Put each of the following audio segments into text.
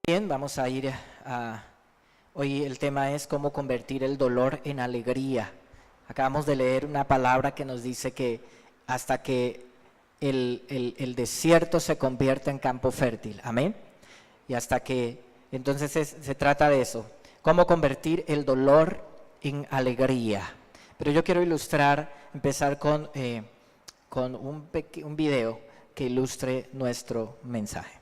Bien, vamos a ir hoy el tema es cómo convertir el dolor en alegría. Acabamos de leer una palabra que nos dice que hasta que el desierto se convierta en campo fértil, amén. Y hasta que, entonces se trata de eso, cómo convertir el dolor en alegría. Pero yo quiero empezar con un video que ilustre nuestro mensaje.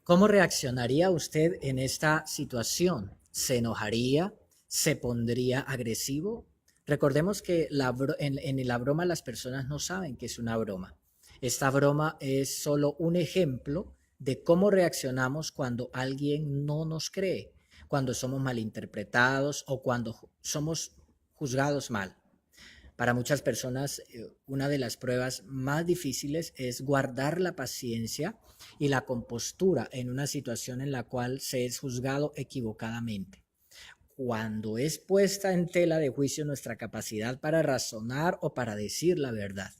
¿Cómo reaccionaría usted en esta situación? ¿Se enojaría? ¿Se pondría agresivo? Recordemos que en la broma las personas no saben que es una broma. Esta broma es solo un ejemplo de cómo reaccionamos cuando alguien no nos cree, cuando somos malinterpretados o cuando somos juzgados mal. Para muchas personas, una de las pruebas más difíciles es guardar la paciencia y la compostura en una situación en la cual se es juzgado equivocadamente. Cuando es puesta en tela de juicio nuestra capacidad para razonar o para decir la verdad.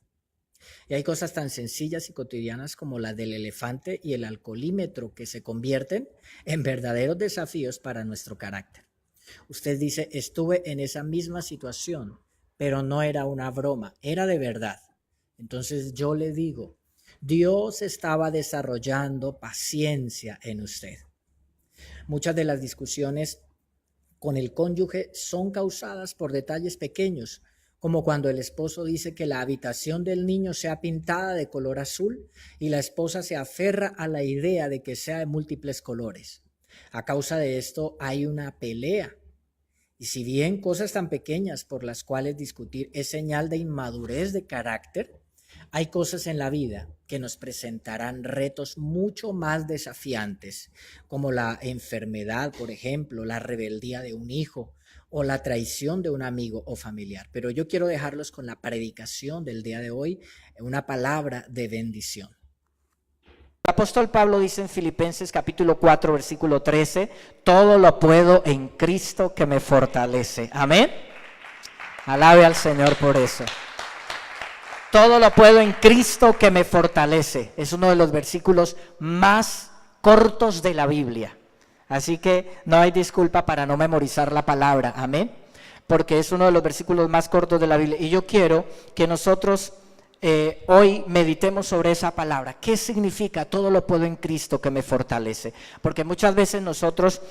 Y hay cosas tan sencillas y cotidianas como la del elefante y el alcoholímetro que se convierten en verdaderos desafíos para nuestro carácter. Usted dice, estuve en esa misma situación, pero no era una broma, era de verdad. Entonces yo le digo, Dios estaba desarrollando paciencia en usted. Muchas de las discusiones con el cónyuge son causadas por detalles pequeños, como cuando el esposo dice que la habitación del niño sea pintada de color azul y la esposa se aferra a la idea de que sea de múltiples colores. A causa de esto hay una pelea. Y si bien cosas tan pequeñas por las cuales discutir es señal de inmadurez de carácter, hay cosas en la vida que nos presentarán retos mucho más desafiantes, como la enfermedad, por ejemplo, la rebeldía de un hijo o la traición de un amigo o familiar. Pero yo quiero dejarlos con la predicación del día de hoy, una palabra de bendición. El apóstol Pablo dice en Filipenses capítulo 4, versículo 13, todo lo puedo en Cristo que me fortalece. Amén. Alabe al Señor por eso. Todo lo puedo en Cristo que me fortalece. Es uno de los versículos más cortos de la Biblia. Así que no hay disculpa para no memorizar la palabra. Amén. Porque es uno de los versículos más cortos de la Biblia. Y yo quiero que nosotros hoy meditemos sobre esa palabra. ¿Qué significa todo lo puedo en Cristo que me fortalece? Porque muchas veces nosotros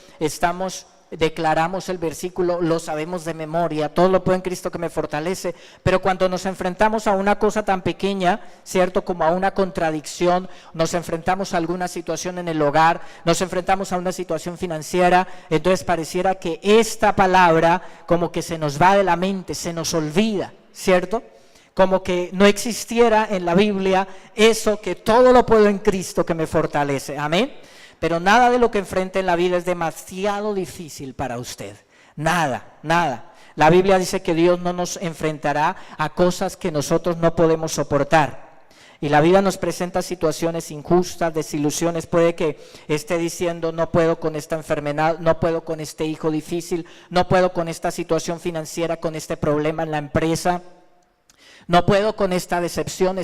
declaramos el versículo, lo sabemos de memoria, todo lo puedo en Cristo que me fortalece, pero cuando nos enfrentamos a una cosa tan pequeña, ¿cierto? Como a una contradicción, nos enfrentamos a alguna situación en el hogar, nos enfrentamos a una situación financiera, entonces pareciera que esta palabra como que se nos va de la mente, se nos olvida, ¿cierto? Como que no existiera en la Biblia eso que todo lo puedo en Cristo que me fortalece, amén. Pero nada de lo que enfrente en la vida es demasiado difícil para usted, nada, nada. La Biblia dice que Dios no nos enfrentará a cosas que nosotros no podemos soportar. Y la vida nos presenta situaciones injustas, desilusiones. Puede que esté diciendo, no puedo con esta enfermedad, no puedo con este hijo difícil, no puedo con esta situación financiera, con este problema en la empresa. No puedo con esta decepción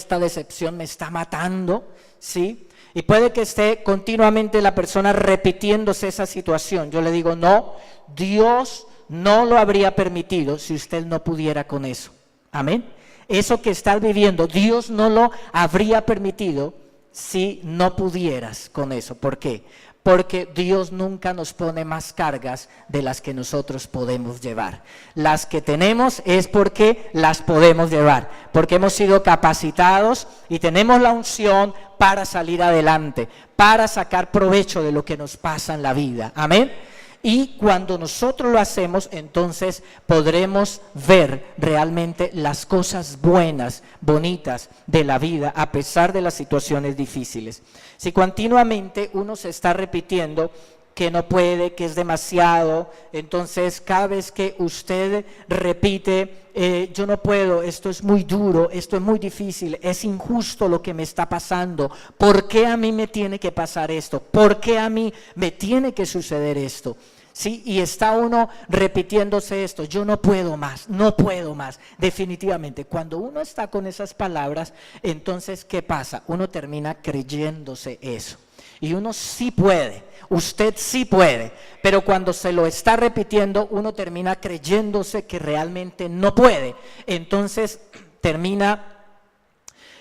me está matando, ¿sí? Y puede que esté continuamente la persona repitiéndose esa situación. Yo le digo, no, Dios no lo habría permitido si usted no pudiera con eso. Amén. Eso que estás viviendo, Dios no lo habría permitido si no pudieras con eso. ¿Por qué? Porque Dios nunca nos pone más cargas de las que nosotros podemos llevar. Las que tenemos es porque las podemos llevar, porque hemos sido capacitados y tenemos la unción para salir adelante, para sacar provecho de lo que nos pasa en la vida. Amén. Y cuando nosotros lo hacemos, entonces podremos ver realmente las cosas buenas, bonitas de la vida, a pesar de las situaciones difíciles. Si continuamente uno se está repitiendo que no puede, que es demasiado, entonces cada vez que usted repite, yo no puedo, esto es muy duro, esto es muy difícil, es injusto lo que me está pasando, ¿por qué a mí me tiene que pasar esto? ¿Por qué a mí me tiene que suceder esto? ¿Sí? Y está uno repitiéndose esto, yo no puedo más, no puedo más. Definitivamente, cuando uno está con esas palabras, entonces ¿qué pasa? Uno termina creyéndose eso. Y uno sí puede, usted sí puede, pero cuando se lo está repitiendo, uno termina creyéndose que realmente no puede. Entonces termina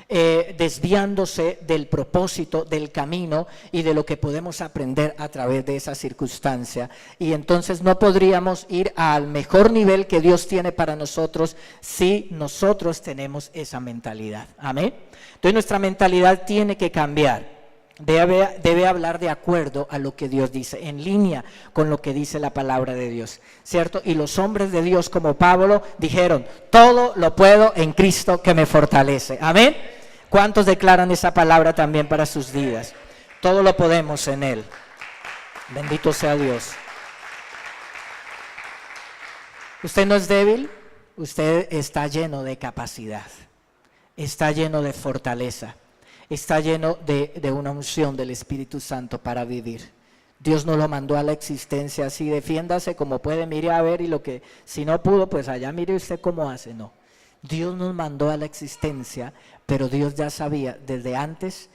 desviándose del propósito, del camino y de lo que podemos aprender a través de esa circunstancia. Y entonces no podríamos ir al mejor nivel que Dios tiene para nosotros si nosotros tenemos esa mentalidad. Amén. Entonces nuestra mentalidad tiene que cambiar. Debe hablar de acuerdo a lo que Dios dice, en línea con lo que dice la palabra de Dios, ¿cierto? Y los hombres de Dios como Pablo dijeron, todo lo puedo en Cristo que me fortalece. Amén. ¿Cuántos declaran esa palabra también para sus vidas? Todo lo podemos en Él. Bendito sea Dios. Usted no es débil, usted está lleno de capacidad, está lleno de fortaleza. Está lleno de una unción del Espíritu Santo para vivir. Dios no lo mandó a la existencia así, defiéndase como puede, mire a ver, y lo que si no pudo, pues allá mire usted cómo hace. No, Dios nos mandó a la existencia, pero Dios ya sabía desde antes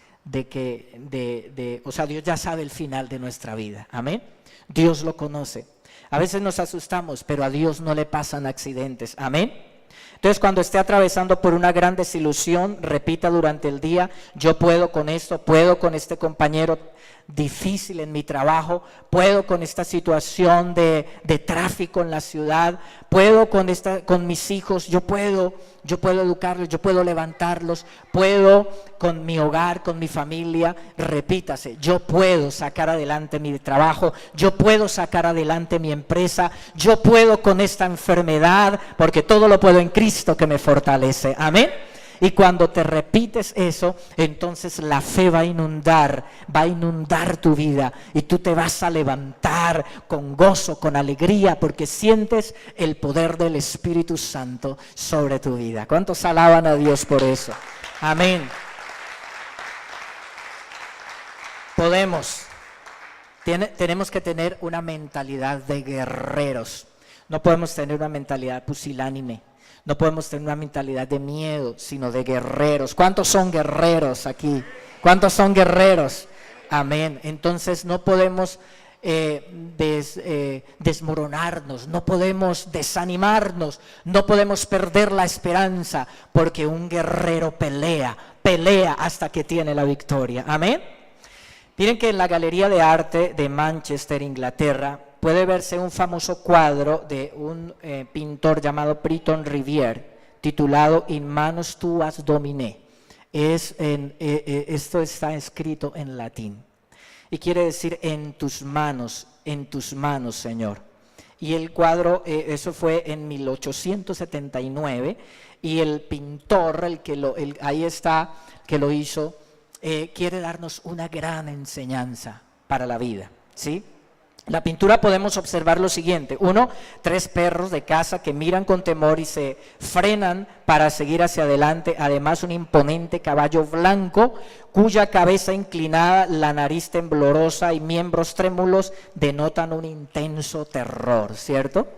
o sea, Dios ya sabe el final de nuestra vida. Amén. Dios lo conoce. A veces nos asustamos, pero a Dios no le pasan accidentes. Amén. Entonces, cuando esté atravesando por una gran desilusión, repita durante el día, yo puedo con esto, puedo con este compañero difícil en mi trabajo, puedo con esta situación de tráfico en la ciudad, puedo con mis hijos, yo puedo educarlos, yo puedo levantarlos, puedo con mi hogar, con mi familia. Repítase, yo puedo sacar adelante mi trabajo, yo puedo sacar adelante mi empresa, yo puedo con esta enfermedad, porque todo lo puedo en Cristo que me fortalece. Amén. Y cuando te repites eso, entonces la fe va a inundar tu vida y tú te vas a levantar con gozo, con alegría, porque sientes el poder del Espíritu Santo sobre tu vida. ¿Cuántos alaban a Dios por eso? Amén. Tenemos que tener una mentalidad de guerreros. No podemos tener una mentalidad pusilánime. No podemos tener una mentalidad de miedo, sino de guerreros. ¿Cuántos son guerreros aquí? ¿Cuántos son guerreros? Amén. Entonces no podemos desmoronarnos, no podemos desanimarnos, no podemos perder la esperanza, porque un guerrero pelea hasta que tiene la victoria. Amén. Miren que en la Galería de Arte de Manchester, Inglaterra, puede verse un famoso cuadro de un pintor llamado Breton Rivière, titulado In manus tuas Domine. Esto está escrito en latín y quiere decir en tus manos, Señor. Y el cuadro, eso fue en 1879, y el pintor, ahí está, que lo hizo, quiere darnos una gran enseñanza para la vida, ¿sí? La pintura podemos observar lo siguiente: 1, 3 perros de caza que miran con temor y se frenan para seguir hacia adelante. Además, un imponente caballo blanco cuya cabeza inclinada, la nariz temblorosa y miembros trémulos denotan un intenso terror, ¿cierto?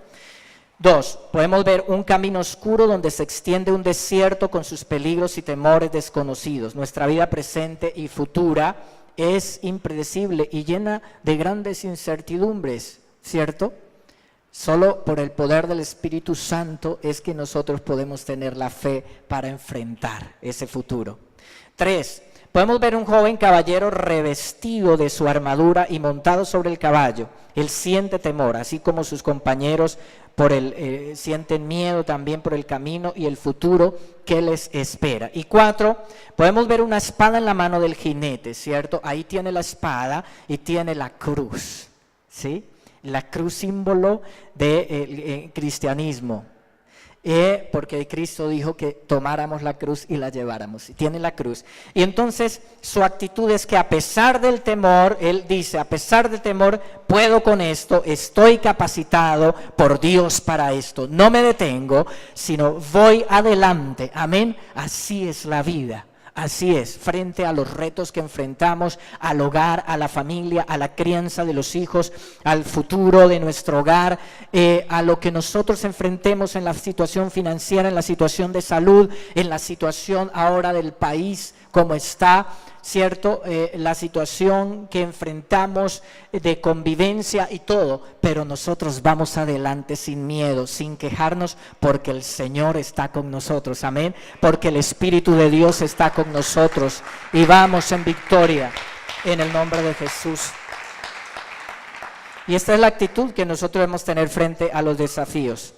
2, podemos ver un camino oscuro donde se extiende un desierto con sus peligros y temores desconocidos. Nuestra vida presente y futura es impredecible y llena de grandes incertidumbres, ¿cierto? Solo por el poder del Espíritu Santo es que nosotros podemos tener la fe para enfrentar ese futuro. 3, podemos ver un joven caballero revestido de su armadura y montado sobre el caballo. Él siente temor, así como sus compañeros sienten miedo también por el camino y el futuro que les espera. Y 4, podemos ver una espada en la mano del jinete, ¿cierto? Ahí tiene la espada y tiene la cruz, ¿sí? La cruz, símbolo del cristianismo. Porque Cristo dijo que tomáramos la cruz y la lleváramos, y tiene la cruz. Y entonces su actitud es que a pesar del temor, él dice, a pesar del temor, puedo con esto, estoy capacitado por Dios para esto, no me detengo, sino voy adelante. Amén. Así es la vida. Así es, frente a los retos que enfrentamos, al hogar, a la familia, a la crianza de los hijos, al futuro de nuestro hogar, a lo que nosotros enfrentemos en la situación financiera, en la situación de salud, en la situación ahora del país, como está, ¿cierto? La situación que enfrentamos de convivencia y todo, pero nosotros vamos adelante sin miedo, sin quejarnos, porque el Señor está con nosotros, amén, porque el Espíritu de Dios está con nosotros y vamos en victoria en el nombre de Jesús. Y esta es la actitud que nosotros debemos tener frente a los desafíos.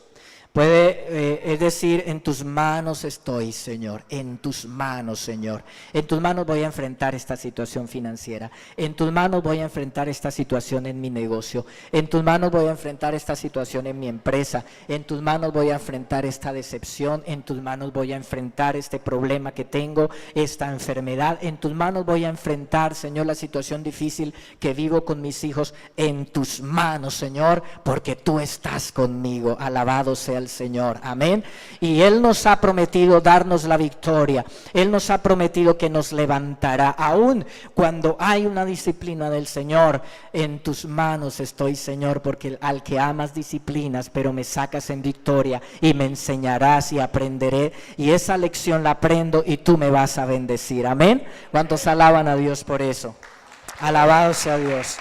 Es decir, en tus manos estoy, Señor, en tus manos, Señor. En tus manos voy a enfrentar esta situación financiera, en tus manos voy a enfrentar esta situación en mi negocio, en tus manos voy a enfrentar esta situación en mi empresa, en tus manos voy a enfrentar esta decepción, en tus manos voy a enfrentar este problema que tengo, esta enfermedad, en tus manos voy a enfrentar, Señor, la situación difícil que vivo con mis hijos, en tus manos, Señor, porque tú estás conmigo. Alabado sea el Señor, amén. Y Él nos ha prometido darnos la victoria, Él nos ha prometido que nos levantará, aún cuando hay una disciplina del Señor. En tus manos estoy, Señor, porque al que amas disciplinas, pero me sacas en victoria y me enseñarás y aprenderé, y esa lección la aprendo y tú me vas a bendecir, amén. ¿Cuántos alaban a Dios por eso? Alabado sea Dios.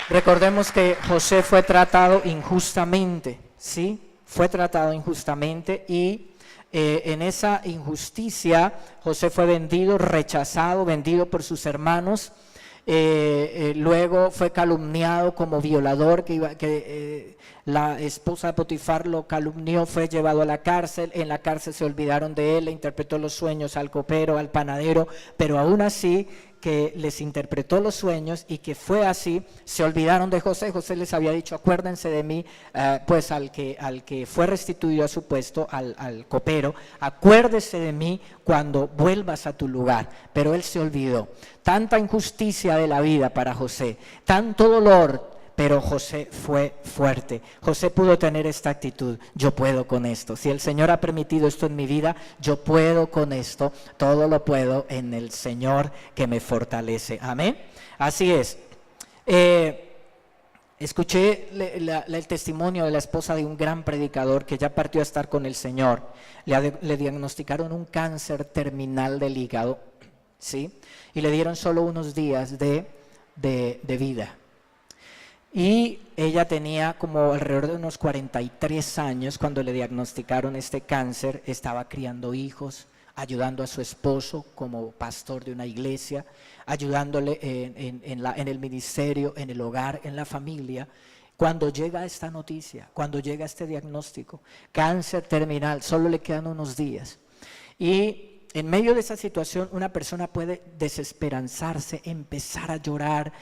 Recordemos que José fue tratado injustamente, ¿sí? Fue tratado injustamente y en esa injusticia José fue vendido, rechazado, vendido por sus hermanos. Luego fue calumniado como violador, la esposa de Potifar lo calumnió, fue llevado a la cárcel. En la cárcel se olvidaron de él, le interpretó los sueños al copero, al panadero, pero aún así que les interpretó los sueños y que fue así, se olvidaron de José. José les había dicho, acuérdense de mí, pues al que fue restituido a su puesto, al copero, acuérdese de mí cuando vuelvas a tu lugar. Pero él se olvidó. Tanta injusticia de la vida para José, tanto dolor, pero José fue fuerte. José pudo tener esta actitud: yo puedo con esto. Si el Señor ha permitido esto en mi vida, yo puedo con esto. Todo lo puedo en el Señor que me fortalece. Amén. Así es. Escuché el testimonio de la esposa de un gran predicador que ya partió a estar con el Señor. Le diagnosticaron un cáncer terminal del hígado, ¿sí? Y le dieron solo unos días de de vida. Y ella tenía como alrededor de unos 43 años cuando le diagnosticaron este cáncer. Estaba criando hijos, ayudando a su esposo como pastor de una iglesia, ayudándole en el ministerio, en el hogar, en la familia. Cuando llega esta noticia, cuando llega este diagnóstico, cáncer terminal, solo le quedan unos días. Y en medio de esa situación una persona puede desesperanzarse, empezar a llorar.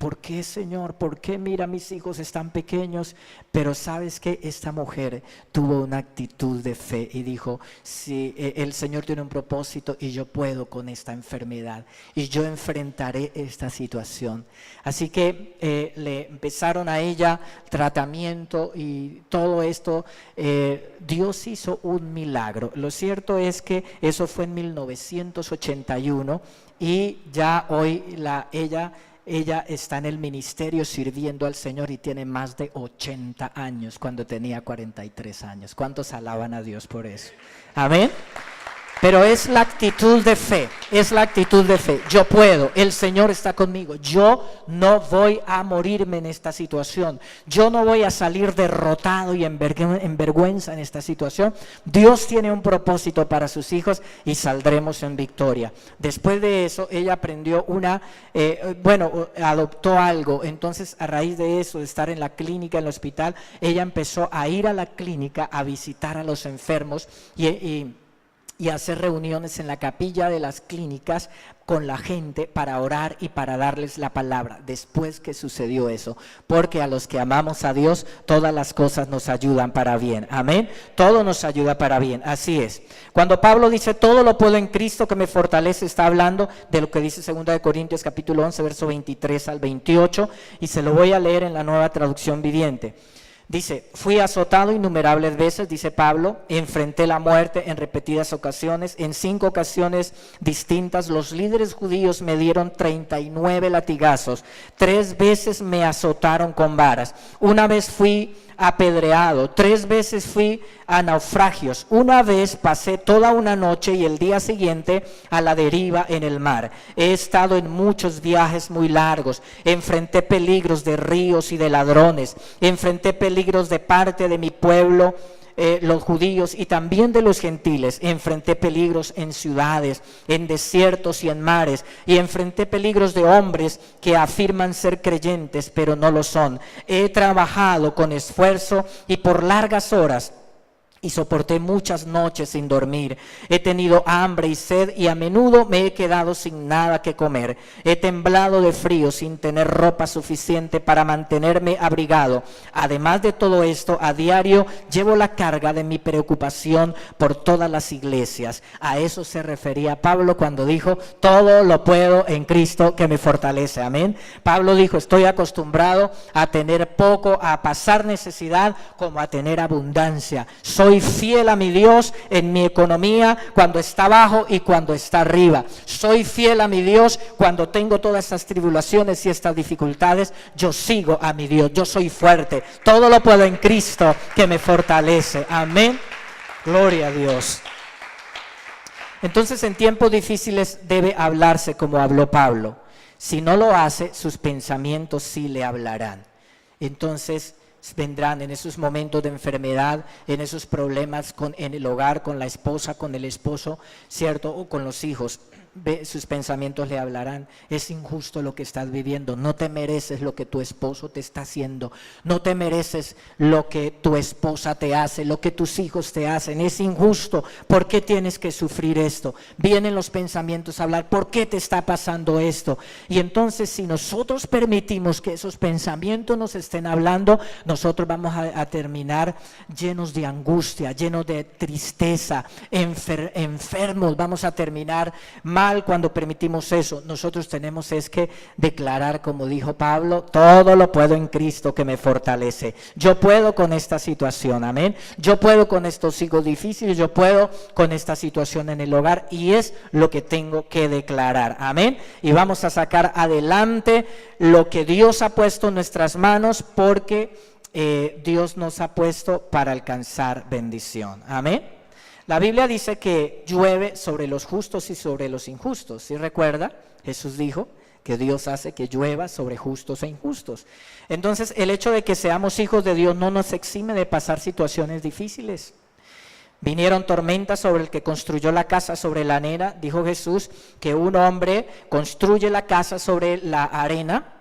¿Por qué, Señor? ¿Por qué? Mira, mis hijos están pequeños. Pero ¿sabes qué? Esta mujer tuvo una actitud de fe y dijo, sí, el Señor tiene un propósito y yo puedo con esta enfermedad y yo enfrentaré esta situación. Así que le empezaron a ella tratamiento y todo esto. Dios hizo un milagro. Lo cierto es que eso fue en 1981 y ya hoy ella está en el ministerio sirviendo al Señor y tiene más de 80 años cuando tenía 43 años. ¿Cuántos alaban a Dios por eso? Amén. Pero es la actitud de fe, es la actitud de fe. Yo puedo, el Señor está conmigo. Yo no voy a morirme en esta situación. Yo no voy a salir derrotado y en vergüenza en esta situación. Dios tiene un propósito para sus hijos y saldremos en victoria. Después de eso, ella aprendió adoptó algo. Entonces, a raíz de eso, de estar en la clínica, en el hospital, ella empezó a ir a la clínica a visitar a los enfermos y hacer reuniones en la capilla de las clínicas con la gente para orar y para darles la palabra después que sucedió eso, porque a los que amamos a Dios todas las cosas nos ayudan para bien, amén, todo nos ayuda para bien, así es. Cuando Pablo dice todo lo puedo en Cristo que me fortalece, está hablando de lo que dice 2 Corintios capítulo 11 verso 23 al 28 y se lo voy a leer en la Nueva Traducción Viviente. Dice, fui azotado innumerables veces, dice Pablo, enfrenté la muerte en repetidas ocasiones, en 5 ocasiones distintas los líderes judíos me dieron 39 latigazos, 3 veces me azotaron con varas, una vez fui apedreado, 3 veces fui a naufragios, una vez pasé toda una noche y el día siguiente a la deriva en el mar. He estado en muchos viajes muy largos, enfrenté peligros de ríos y de ladrones, enfrenté peligros de parte de mi pueblo, los judíos y también de los gentiles. Enfrenté peligros en ciudades, en desiertos y en mares, y enfrenté peligros de hombres que afirman ser creyentes pero no lo son. He trabajado con esfuerzo y por largas horas y soporté muchas noches sin dormir. He tenido hambre y sed y a menudo me he quedado sin nada que comer. He temblado de frío sin tener ropa suficiente para mantenerme abrigado. Además de todo esto, a diario llevo la carga de mi preocupación por todas las iglesias. A eso se refería Pablo cuando dijo, todo lo puedo en Cristo que me fortalece. Amén. Pablo dijo, estoy acostumbrado a tener poco, a pasar necesidad como a tener abundancia. Soy fiel a mi Dios en mi economía cuando está abajo y cuando está arriba. Soy fiel a mi Dios cuando tengo todas estas tribulaciones y estas dificultades. Yo sigo a mi Dios, yo soy fuerte. Todo lo puedo en Cristo que me fortalece. Amén. Gloria a Dios. Entonces, en tiempos difíciles debe hablarse como habló Pablo. Si no lo hace, sus pensamientos sí le hablarán. Entonces, vendrán en esos momentos de enfermedad, en esos problemas en el hogar, con la esposa, con el esposo, ¿cierto? O con los hijos. Sus pensamientos le hablarán, es injusto lo que estás viviendo, no te mereces lo que tu esposo te está haciendo, no te mereces lo que tu esposa te hace, lo que tus hijos te hacen, es injusto, ¿por qué tienes que sufrir esto? Vienen los pensamientos a hablar, ¿por qué te está pasando esto? Y entonces si nosotros permitimos que esos pensamientos nos estén hablando, nosotros vamos a terminar llenos de angustia, llenos de tristeza, enfermos, vamos a terminar mal cuando permitimos eso. Nosotros tenemos es que declarar, como dijo Pablo, todo lo puedo en Cristo que me fortalece. Yo puedo con esta situación, amén. Yo puedo con estos hijos difíciles, yo puedo con esta situación en el hogar y es lo que tengo que declarar, amén. Y vamos a sacar adelante lo que Dios ha puesto en nuestras manos porque Dios nos ha puesto para alcanzar bendición, amén. La Biblia dice que llueve sobre los justos y sobre los injustos. ¿Sí recuerda? Jesús dijo que Dios hace que llueva sobre justos e injustos. Entonces, el hecho de que seamos hijos de Dios no nos exime de pasar situaciones difíciles. Vinieron tormentas sobre el que construyó la casa sobre la arena. Dijo Jesús que un hombre construye la casa sobre la arena,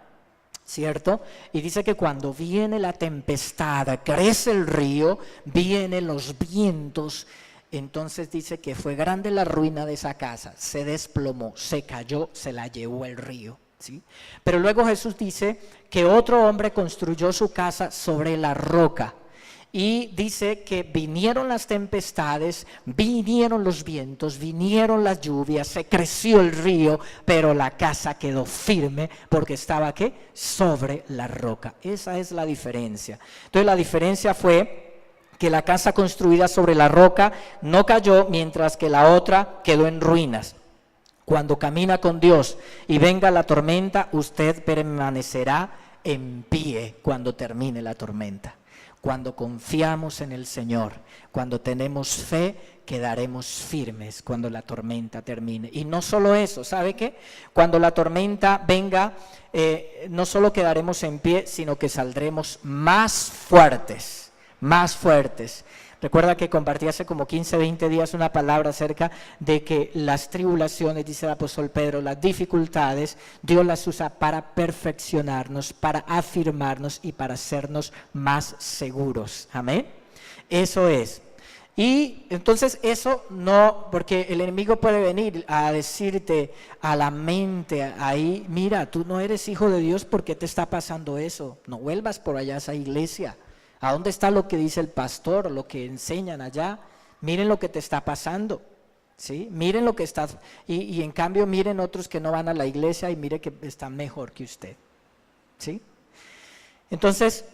¿cierto? Y dice que cuando viene la tempestad, crece el río, vienen los vientos. Entonces dice que fue grande la ruina de esa casa, se desplomó, se cayó, se la llevó el río, ¿sí? Pero luego Jesús dice que otro hombre construyó su casa sobre la roca. Y dice que vinieron las tempestades, vinieron los vientos, vinieron las lluvias, se creció el río, pero la casa quedó firme porque estaba ¿qué? Sobre la roca. Esa es la diferencia. Entonces la diferencia fue que la casa construida sobre la roca no cayó, mientras que la otra quedó en ruinas. Cuando camina con Dios y venga la tormenta, usted permanecerá en pie cuando termine la tormenta. Cuando confiamos en el Señor, cuando tenemos fe, quedaremos firmes cuando la tormenta termine. Y no solo eso, ¿sabe qué? Cuando la tormenta venga, no solo quedaremos en pie, sino que saldremos más fuertes, más fuertes. Recuerda que compartí hace como 15, 20 días una palabra acerca de que las tribulaciones, dice el apóstol Pedro, las dificultades, Dios las usa para perfeccionarnos, para afirmarnos y para hacernos más seguros. Amén. Eso es. Y entonces eso no, porque el enemigo puede venir a decirte a la mente ahí, mira, tú no eres hijo de Dios, ¿por qué te está pasando eso? No vuelvas por allá a esa iglesia. ¿A dónde está lo que dice el pastor, lo que enseñan allá? Miren lo que te está pasando, ¿sí? Miren lo que está, y en cambio miren otros que no van a la iglesia y mire que están mejor que usted, ¿sí? Entonces,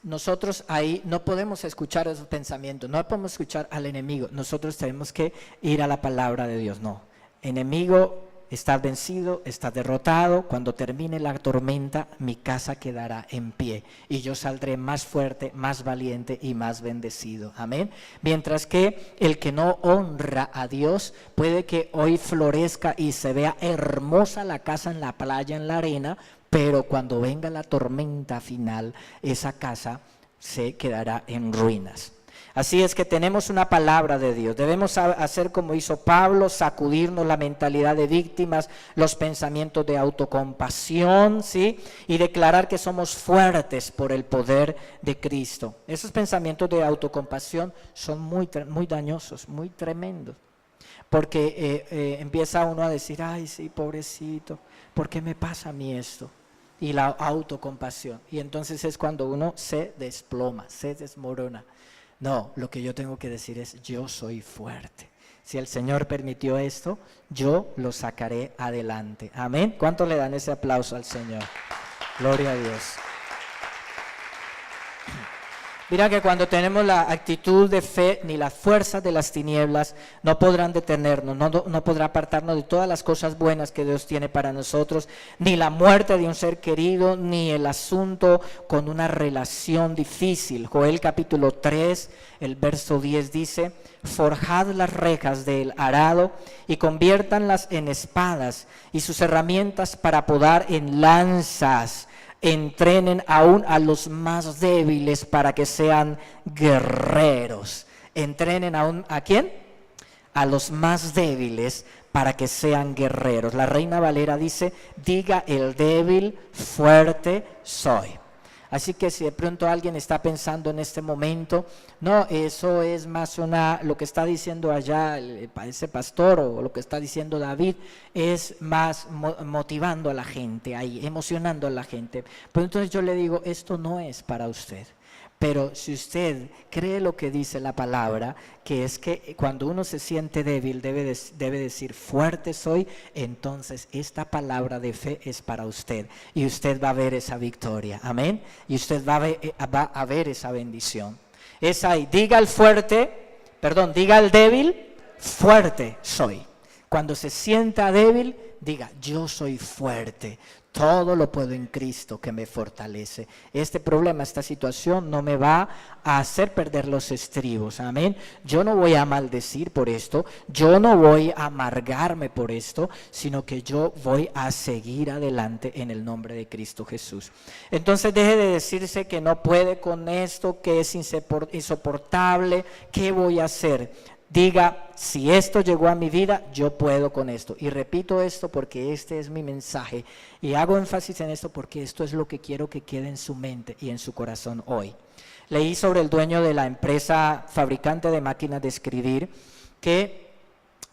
nosotros ahí no podemos escuchar esos pensamientos, no podemos escuchar al enemigo, nosotros tenemos que ir a la palabra de Dios. No, enemigo, estás vencido, estás derrotado, cuando termine la tormenta mi casa quedará en pie y yo saldré más fuerte, más valiente y más bendecido. Amén. Mientras que el que no honra a Dios puede que hoy florezca y se vea hermosa la casa en la playa, en la arena, pero cuando venga la tormenta final esa casa se quedará en ruinas. Así es que tenemos una palabra de Dios, debemos hacer como hizo Pablo, sacudirnos la mentalidad de víctimas, los pensamientos de autocompasión, ¿sí? Y declarar que somos fuertes por el poder de Cristo. Esos pensamientos de autocompasión son muy dañosos, muy tremendos, porque empieza uno a decir, ay sí, pobrecito, ¿por qué me pasa a mí esto? Y la autocompasión, y entonces es cuando uno se desploma, se desmorona. No, lo que yo tengo que decir es, yo soy fuerte. Si el Señor permitió esto, yo lo sacaré adelante. Amén. ¿Cuánto le dan ese aplauso al Señor? Gloria a Dios. Mira que cuando tenemos la actitud de fe, ni las fuerzas de las tinieblas no podrán detenernos, no podrá apartarnos de todas las cosas buenas que Dios tiene para nosotros, ni la muerte de un ser querido, ni el asunto con una relación difícil. Joel capítulo 3, el verso 10 dice, forjad las rejas del arado y conviértanlas en espadas y sus herramientas para podar en lanzas. Entrenen aún a los más débiles para que sean guerreros. Entrenen aún, ¿a quién? A los más débiles para que sean guerreros. La Reina Valera dice, diga el débil, fuerte soy. Así que si de pronto alguien está pensando en este momento, no, eso es más lo que está diciendo allá ese pastor o lo que está diciendo David, es más motivando a la gente ahí, emocionando a la gente. Pero entonces yo le digo, esto no es para usted. Pero si usted cree lo que dice la palabra, que es que cuando uno se siente débil debe decir fuerte soy, entonces esta palabra de fe es para usted y usted va a ver esa victoria, amén, y usted va a ver esa bendición. Es ahí, diga al débil, fuerte soy. Cuando se sienta débil, diga yo soy fuerte. todo lo puedo en Cristo que me fortalece. Este problema, esta situación no me va a hacer perder los estribos, amén. Yo no voy a maldecir por esto, yo no voy a amargarme por esto, sino que yo voy a seguir adelante en el nombre de Cristo Jesús. Entonces deje de decirse que no puede con esto, que es insoportable, ¿qué voy a hacer? Diga, si esto llegó a mi vida, yo puedo con esto. Y repito esto porque este es mi mensaje. Y hago énfasis en esto porque esto es lo que quiero que quede en su mente y en su corazón hoy. Leí sobre el dueño de la empresa fabricante de máquinas de escribir que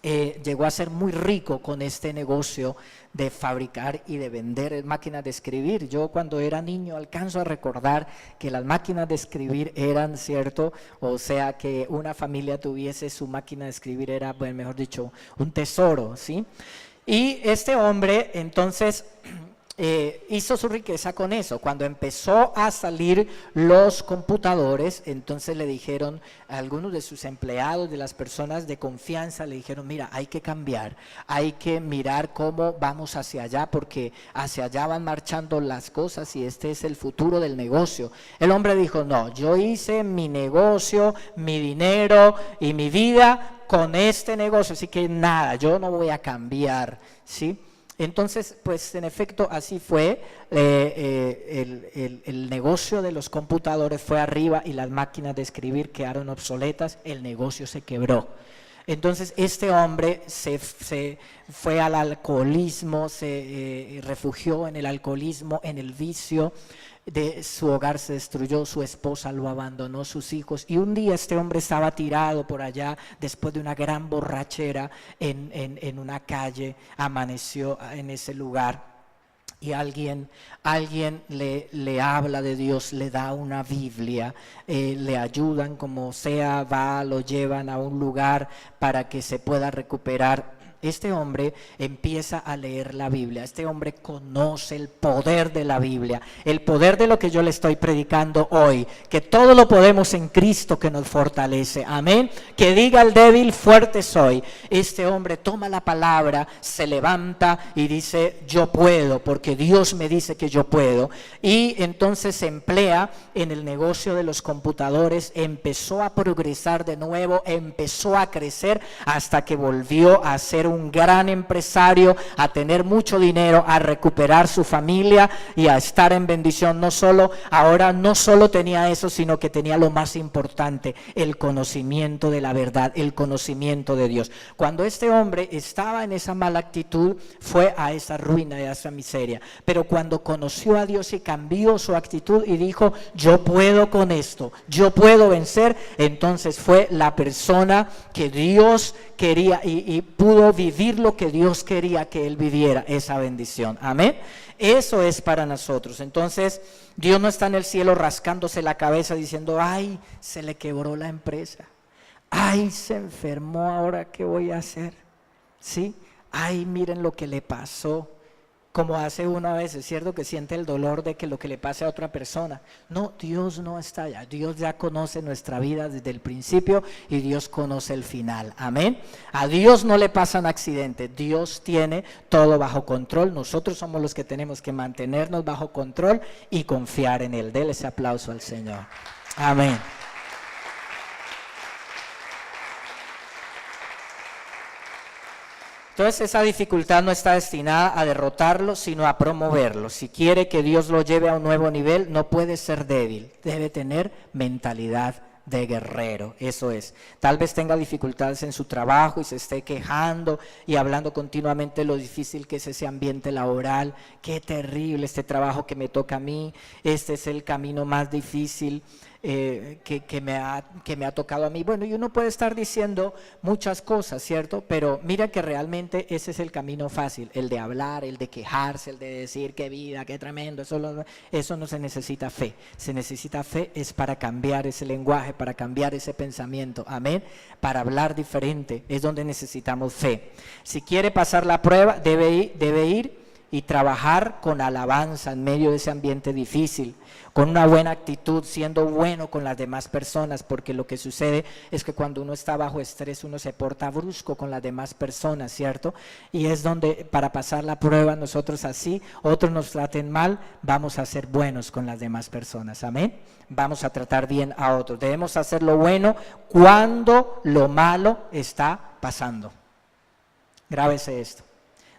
llegó a ser muy rico con este negocio de fabricar y de vender máquinas de escribir. Yo cuando era niño alcanzo a recordar que las máquinas de escribir eran, ¿cierto? O sea, que una familia tuviese su máquina de escribir era, bueno, mejor dicho, un tesoro, ¿sí? Y este hombre entonces hizo su riqueza con eso. Cuando empezó a salir los computadores, entonces le dijeron a algunos de sus empleados, de las personas de confianza, le dijeron, mira, hay que cambiar, hay que mirar cómo vamos hacia allá, porque hacia allá van marchando las cosas y este es el futuro del negocio. El hombre dijo, no, yo hice mi negocio, mi dinero y mi vida con este negocio, así que nada, yo no voy a cambiar, ¿sí? Entonces, pues en efecto así fue, el negocio de los computadores fue arriba y las máquinas de escribir quedaron obsoletas, el negocio se quebró. Entonces este hombre se fue al alcoholismo, se refugió en el alcoholismo, en el vicio. De su hogar se destruyó, su esposa lo abandonó, sus hijos, y un día este hombre estaba tirado por allá después de una gran borrachera en una calle, amaneció en ese lugar y alguien le habla de Dios, le da una Biblia, le ayudan como sea, lo llevan a un lugar para que se pueda recuperar. Este hombre empieza a leer la Biblia, este hombre conoce el poder de la Biblia, el poder de lo que yo le estoy predicando hoy, que todo lo podemos en Cristo que nos fortalece, amén, que diga el débil, fuerte soy. Este hombre toma la palabra, se levanta y dice, yo puedo, porque Dios me dice que yo puedo, y entonces se emplea en el negocio de los computadores, empezó a progresar de nuevo, empezó a crecer hasta que volvió a ser un gran empresario, a tener mucho dinero, a recuperar su familia y a estar en bendición. Ahora no solo tenía eso, sino que tenía lo más importante, el conocimiento de la verdad, el conocimiento de Dios. Cuando este hombre estaba en esa mala actitud, fue a esa ruina y a esa miseria, pero cuando conoció a Dios y cambió su actitud y dijo, yo puedo con esto, yo puedo vencer, entonces fue la persona que Dios quería y pudo vivir lo que Dios quería que él viviera, esa bendición, amén. Eso es para nosotros. Entonces Dios no está en el cielo rascándose la cabeza diciendo, ay, se le quebró la empresa, ay, se enfermó, ahora qué voy a hacer, ¿sí? Ay, miren lo que le pasó, como hace uno a veces, ¿cierto? Que siente el dolor de que lo que le pase a otra persona. No, Dios no está allá. Dios ya conoce nuestra vida desde el principio y Dios conoce el final. Amén. A Dios no le pasan accidentes. Dios tiene todo bajo control. Nosotros somos los que tenemos que mantenernos bajo control y confiar en Él. Dele ese aplauso al Señor. Amén. Entonces esa dificultad no está destinada a derrotarlo, sino a promoverlo. Si quiere que Dios lo lleve a un nuevo nivel, no puede ser débil, debe tener mentalidad de guerrero, eso es. Tal vez tenga dificultades en su trabajo y se esté quejando y hablando continuamente de lo difícil que es ese ambiente laboral. Qué terrible este trabajo que me toca a mí, este es el camino más difícil que me ha tocado a mí. Bueno, y uno puede estar diciendo muchas cosas, ¿cierto? Pero mira que realmente ese es el camino fácil, el de hablar, el de quejarse, el de decir qué vida, qué tremendo. Eso no se necesita fe. Se necesita fe es para cambiar ese lenguaje, para cambiar ese pensamiento, amén, para hablar diferente, es donde necesitamos fe. Si quiere pasar la prueba, debe ir y trabajar con alabanza en medio de ese ambiente difícil, con una buena actitud, siendo bueno con las demás personas, porque lo que sucede es que cuando uno está bajo estrés uno se porta brusco con las demás personas, ¿cierto? Y es donde para pasar la prueba nosotros así, otros nos traten mal, vamos a ser buenos con las demás personas, amén. Vamos a tratar bien a otros, debemos hacer lo bueno cuando lo malo está pasando. Grábese esto,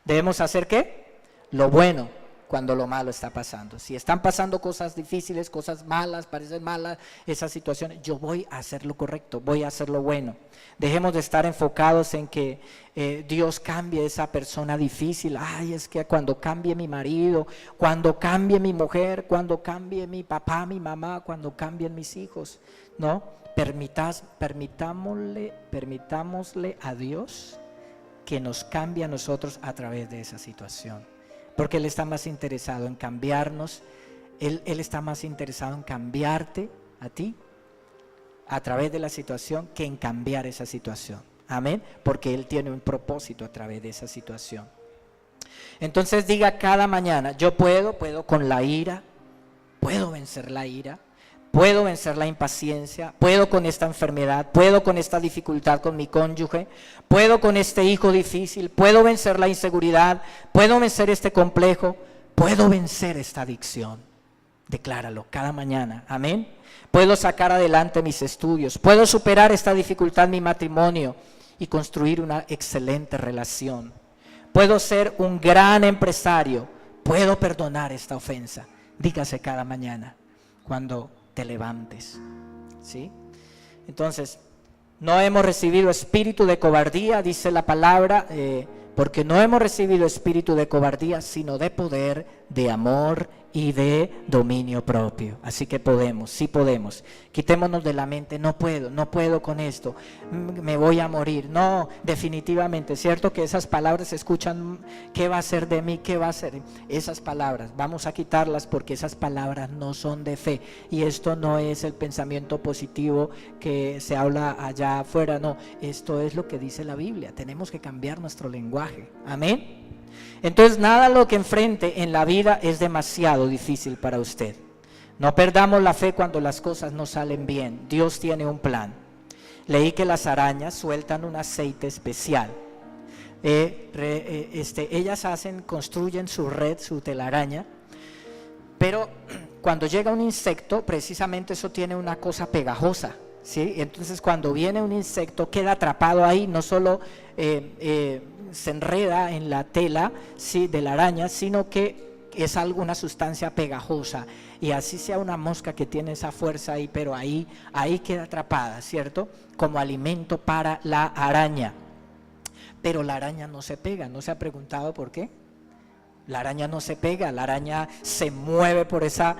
debemos hacer ¿qué? Lo bueno cuando lo malo está pasando. Si están pasando cosas difíciles, cosas malas, parecen malas esas situaciones, yo voy a hacer lo correcto, voy a hacer lo bueno. Dejemos de estar enfocados en que Dios cambie esa persona difícil. Ay, es que cuando cambie mi marido, cuando cambie mi mujer, cuando cambie mi papá, mi mamá, cuando cambien mis hijos, ¿no? Permitámosle a Dios que nos cambie a nosotros a través de esa situación. Porque Él está más interesado en cambiarnos, Él está más interesado en cambiarte a ti a través de la situación que en cambiar esa situación. Amén, porque Él tiene un propósito a través de esa situación. Entonces diga cada mañana, yo puedo con la ira, puedo vencer la ira, puedo vencer la impaciencia, puedo con esta enfermedad, puedo con esta dificultad con mi cónyuge, puedo con este hijo difícil, puedo vencer la inseguridad, puedo vencer este complejo, puedo vencer esta adicción. Decláralo cada mañana, amén. Puedo sacar adelante mis estudios, puedo superar esta dificultad en mi matrimonio y construir una excelente relación. Puedo ser un gran empresario, puedo perdonar esta ofensa. Dígase cada mañana cuando te levantes, ¿sí? Entonces, no hemos recibido espíritu de cobardía, dice la palabra, porque no hemos recibido espíritu de cobardía, sino de poder, de amor y de dominio propio. Así que podemos, sí podemos. Quitémonos de la mente, no puedo con esto, me voy a morir. No, definitivamente, cierto que esas palabras se escuchan, ¿qué va a ser de mí? ¿Qué va a ser? Esas palabras, vamos a quitarlas porque esas palabras no son de fe. Y esto no es el pensamiento positivo que se habla allá afuera, no. Esto es lo que dice la Biblia, tenemos que cambiar nuestro lenguaje, amén. Entonces nada lo que enfrente en la vida es demasiado difícil para usted. No perdamos la fe cuando las cosas no salen bien. Dios tiene un plan. Leí que las arañas sueltan un aceite especial. Ellas construyen su red, su telaraña, pero cuando llega un insecto, precisamente eso tiene una cosa pegajosa, ¿sí? Entonces cuando viene un insecto queda atrapado ahí, no solo se enreda en la tela, ¿sí?, de la araña, sino que es alguna sustancia pegajosa, y así sea una mosca que tiene esa fuerza ahí, pero ahí queda atrapada, ¿cierto?, como alimento para la araña. Pero la araña no se pega. ¿No se ha preguntado por qué? La araña no se pega, la araña se mueve por esa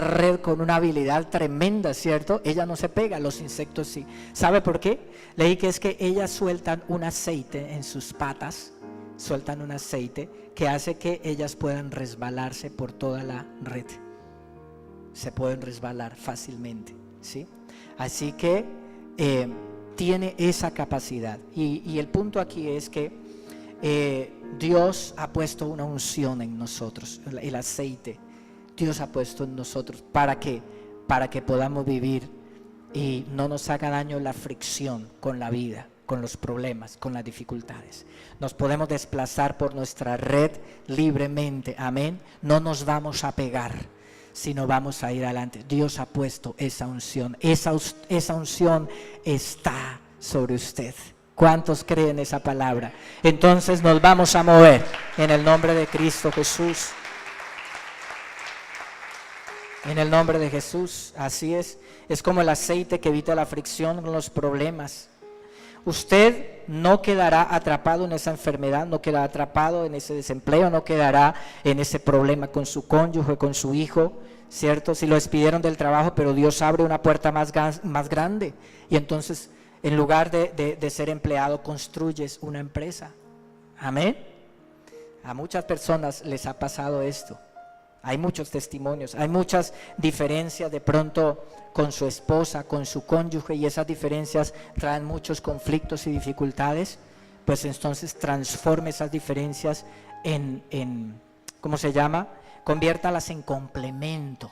red con una habilidad tremenda, ¿cierto? Ella no se pega, los insectos sí. ¿Sabe por qué? Leí que es que ellas sueltan un aceite en sus patas, sueltan un aceite que hace que ellas puedan resbalarse por toda la red. Se pueden resbalar fácilmente, ¿sí? Así que tiene esa capacidad. Y el punto aquí es que Dios ha puesto una unción en nosotros, el aceite. Dios ha puesto en nosotros para que podamos vivir y no nos haga daño la fricción con la vida, con los problemas, con las dificultades. Nos podemos desplazar por nuestra red libremente, amén. No nos vamos a pegar, sino vamos a ir adelante. Dios ha puesto esa unción, esa unción está sobre usted. ¿Cuántos creen esa palabra? Entonces nos vamos a mover en el nombre de Cristo Jesús. En el nombre de Jesús, así es como el aceite que evita la fricción con los problemas. Usted no quedará atrapado en esa enfermedad, no quedará atrapado en ese desempleo, no quedará en ese problema con su cónyuge, con su hijo, ¿cierto? Si lo despidieron del trabajo, pero Dios abre una puerta más grande, y entonces en lugar de ser empleado, construyes una empresa. Amén. A muchas personas les ha pasado esto. Hay muchos testimonios, hay muchas diferencias de pronto con su esposa, con su cónyuge, y esas diferencias traen muchos conflictos y dificultades. Pues entonces transforme esas diferencias en ¿cómo se llama? Conviértalas en complemento,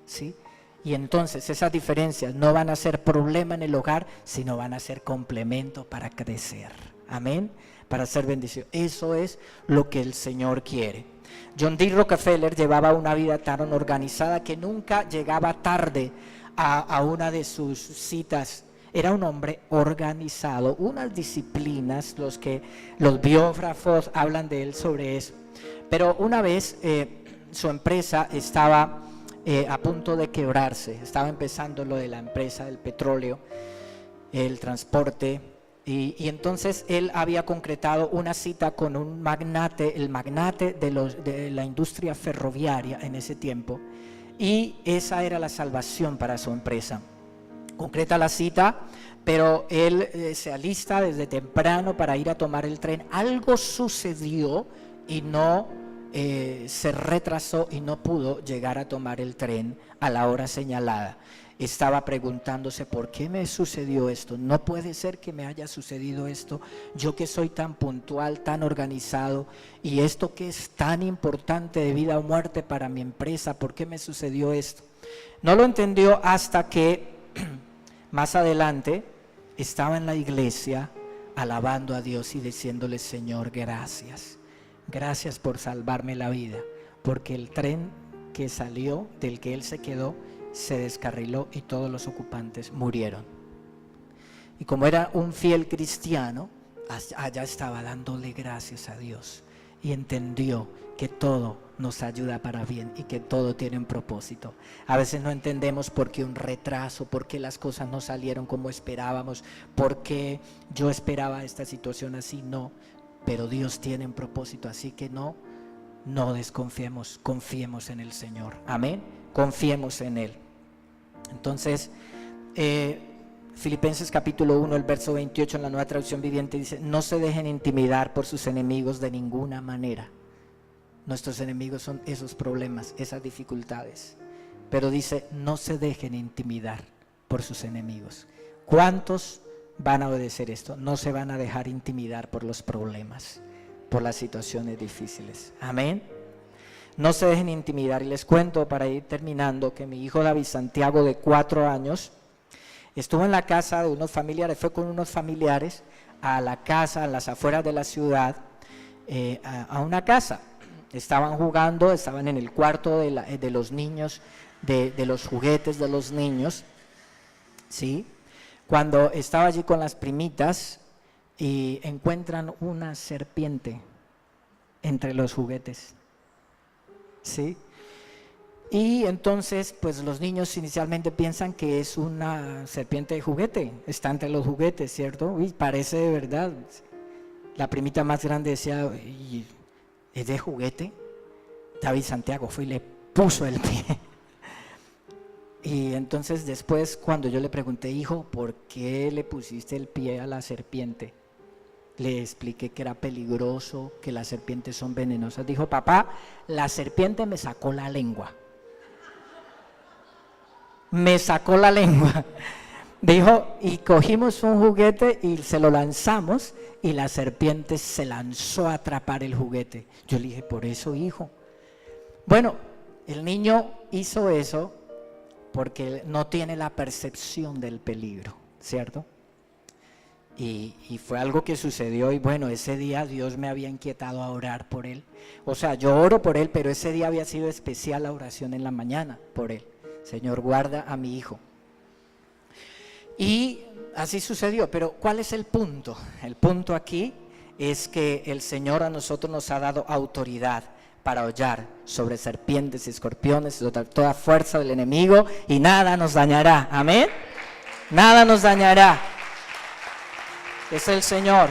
¿sí? Y entonces esas diferencias no van a ser problema en el hogar, sino van a ser complemento para crecer. Amén. Para ser bendición. Eso es lo que el Señor quiere. John D. Rockefeller llevaba una vida tan organizada que nunca llegaba tarde a una de sus citas. Era un hombre organizado, unas disciplinas, los biógrafos hablan de él sobre eso. Pero una vez su empresa estaba a punto de quebrarse, estaba empezando lo de la empresa del petróleo, el transporte, y entonces él había concretado una cita con un magnate, el magnate de la industria ferroviaria en ese tiempo, y esa era la salvación para su empresa. Concreta la cita, pero él se alista desde temprano para ir a tomar el tren. Algo sucedió y se retrasó y no pudo llegar a tomar el tren a la hora señalada. Estaba preguntándose, ¿por qué me sucedió esto? No puede ser que me haya sucedido esto, yo que soy tan puntual, tan organizado, y esto que es tan importante de vida o muerte para mi empresa, ¿por qué me sucedió esto? No lo entendió hasta que más adelante estaba en la iglesia alabando a Dios y diciéndole: Señor, gracias por salvarme la vida, porque el tren que salió, del que él se quedó, se descarriló y todos los ocupantes murieron. Y como era un fiel cristiano, allá estaba dándole gracias a Dios y entendió que todo nos ayuda para bien y que todo tiene un propósito. A veces no entendemos por qué un retraso, por qué las cosas no salieron como esperábamos, por qué yo esperaba esta situación así, no, pero Dios tiene un propósito, así que no desconfiemos, confiemos en el Señor. Amén, confiemos en Él. Entonces, Filipenses capítulo 1, el verso 28 en la Nueva Traducción Viviente dice: no se dejen intimidar por sus enemigos de ninguna manera. Nuestros enemigos son esos problemas, esas dificultades, pero dice: no se dejen intimidar por sus enemigos. ¿Cuántos van a obedecer esto? No se van a dejar intimidar por los problemas, por las situaciones difíciles. Amén. No se dejen intimidar. Y les cuento, para ir terminando, que mi hijo David Santiago, de 4 años, estuvo en la casa de unos familiares, fue con unos familiares a la casa, a las afueras de la ciudad, a una casa. Estaban jugando, estaban en el cuarto de los niños, de los juguetes de los niños, ¿sí? Cuando estaba allí con las primitas y encuentran una serpiente entre los juguetes, ¿sí? Y entonces pues los niños inicialmente piensan que es una serpiente de juguete, está entre los juguetes, ¿cierto? Uy, parece de verdad. La primita más grande decía: ¿es de juguete? David Santiago fue y le puso el pie. Y entonces después, cuando yo le pregunté: hijo, ¿por qué le pusiste el pie a la serpiente? Le expliqué que era peligroso, que las serpientes son venenosas. Dijo: papá, la serpiente me sacó la lengua. Me sacó la lengua. Dijo, y cogimos un juguete y se lo lanzamos y la serpiente se lanzó a atrapar el juguete. Yo le dije: por eso, hijo. Bueno, el niño hizo eso porque no tiene la percepción del peligro, ¿cierto? Y fue algo que sucedió, y bueno, ese día Dios me había inquietado a orar por él. O sea, yo oro por él, pero ese día había sido especial la oración en la mañana por él. Señor, guarda a mi hijo. Y así sucedió, pero ¿cuál es el punto? El punto aquí es que el Señor a nosotros nos ha dado autoridad para hollar sobre serpientes y escorpiones, toda fuerza del enemigo, y nada nos dañará. Amén. Nada nos dañará. Es el Señor.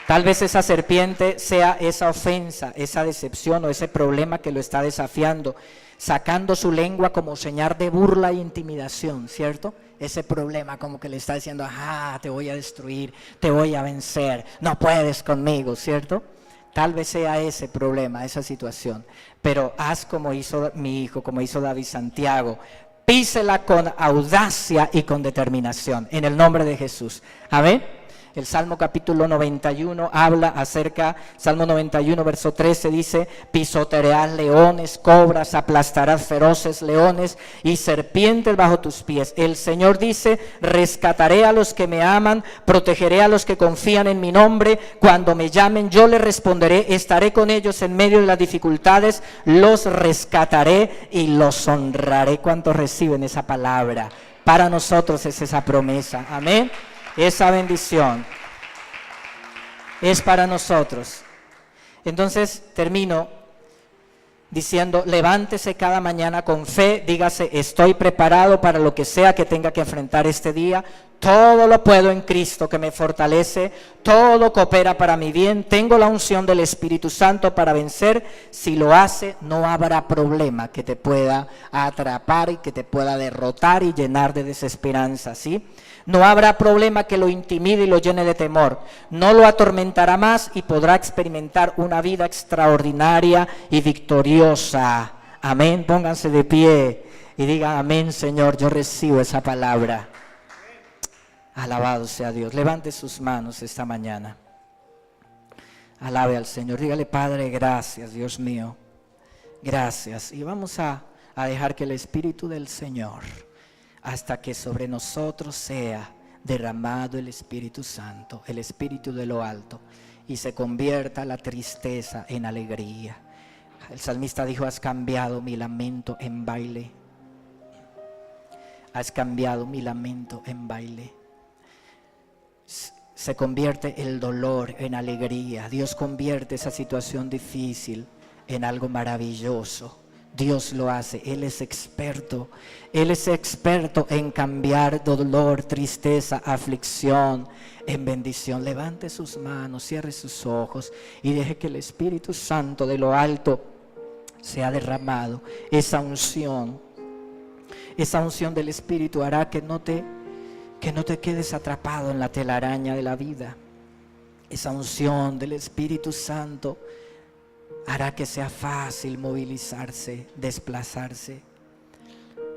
Tal vez esa serpiente sea esa ofensa, esa decepción o ese problema que lo está desafiando, sacando su lengua como señal de burla e intimidación, ¿cierto? Ese problema como que le está diciendo: ajá, te voy a destruir, te voy a vencer, no puedes conmigo, ¿cierto? Tal vez sea ese problema, esa situación, pero haz como hizo mi hijo, como hizo David Santiago. Písela con audacia y con determinación, en el nombre de Jesús. Amén. El Salmo capítulo 91 habla acerca, Salmo 91 verso 13 dice: pisotearás leones, cobras, aplastarás feroces leones y serpientes bajo tus pies. El Señor dice: rescataré a los que me aman, protegeré a los que confían en mi nombre. Cuando me llamen yo les responderé, estaré con ellos en medio de las dificultades, los rescataré y los honraré. ¿Cuántos reciben esa palabra? Para nosotros es esa promesa, amén. Esa bendición es para nosotros. Entonces termino diciendo: levántese cada mañana con fe, dígase: estoy preparado para lo que sea que tenga que enfrentar este día. Todo lo puedo en Cristo que me fortalece, todo coopera para mi bien, tengo la unción del Espíritu Santo para vencer. Si lo hace, no habrá problema que te pueda atrapar y que te pueda derrotar y llenar de desesperanza, ¿sí? No habrá problema que lo intimide y lo llene de temor. No lo atormentará más y podrá experimentar una vida extraordinaria y victoriosa. Amén. Pónganse de pie y digan: amén, Señor, yo recibo esa palabra. Alabado sea Dios. Levante sus manos esta mañana. Alabe al Señor. Dígale: Padre, gracias, Dios mío. Gracias. Y vamos a dejar que el Espíritu del Señor, hasta que sobre nosotros sea derramado el Espíritu Santo, el Espíritu de lo alto, y se convierta la tristeza en alegría. El salmista dijo: has cambiado mi lamento en baile. Has cambiado mi lamento en baile. Se convierte el dolor en alegría. Dios convierte esa situación difícil en algo maravilloso. Dios lo hace. Él es experto en cambiar dolor, tristeza, aflicción en bendición. Levante sus manos, cierre sus ojos y deje que el Espíritu Santo de lo alto sea derramado. Esa unción del Espíritu hará que no te quedes atrapado en la telaraña de la vida. Esa unción del Espíritu Santo hará que sea fácil movilizarse, desplazarse.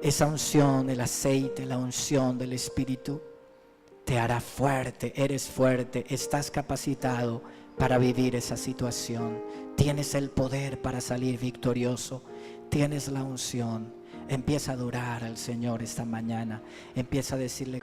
Esa unción, el aceite, la unción del Espíritu te hará fuerte. Eres fuerte, estás capacitado para vivir esa situación. Tienes el poder para salir victorioso. Tienes la unción. Empieza a adorar al Señor esta mañana. Empieza a decirle: